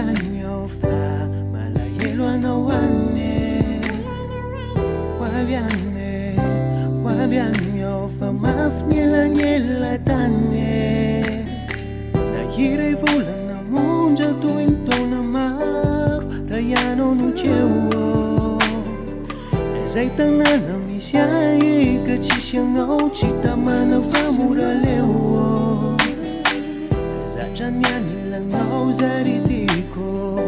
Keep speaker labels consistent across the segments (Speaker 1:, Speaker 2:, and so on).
Speaker 1: Waviano fa malayelo anawane Waviano fa mafnyela nyela tane Nahirei vola na munja tuinto na mar Rayano no chewo Zaitanana misiai que ci siano cita mana famura leo Zaczaniani lang nauza ritiko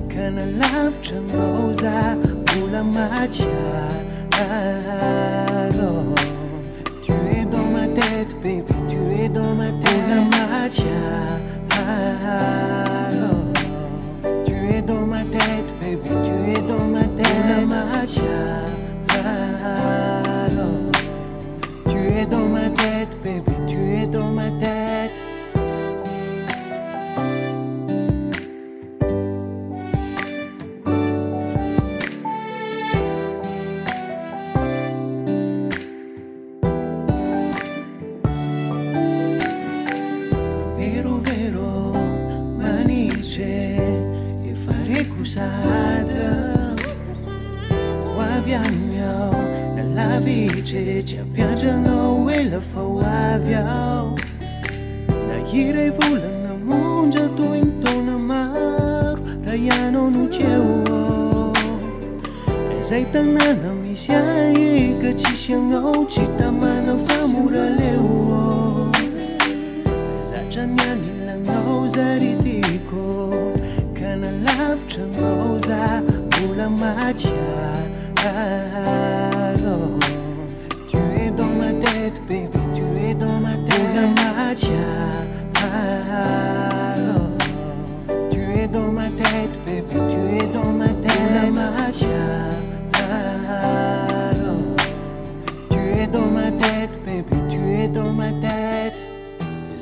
Speaker 1: Kana lavcha nauza Bula macia Tu es dans ma tête baby Tu es dans ma tête Bula macia Tu es dans ma tête baby Tu es dans ma tête Bula macia Tu es dans ma tête baby Tu es dans ma tête Vero, manice e fare cusata Waviano, nella vice ci appiaggiano e la fa waviao Na irei vola na munja tu intona mar Rayano no chewo Zaitanana misiai que ci siano cita mana famura leo Zaczaniani lang nauza ritiko Kana lavcha nauza Bula macia Tu es dans ma tête baby Tu es dans ma tête Bula macia Tu es dans ma tête baby Tu es dans ma tête Bula macia Tu es dans ma tête baby Tu es dans ma tête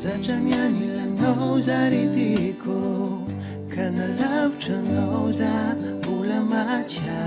Speaker 1: Zaczaniani lang nauza ritiko Kana lavcha nauza Bula macia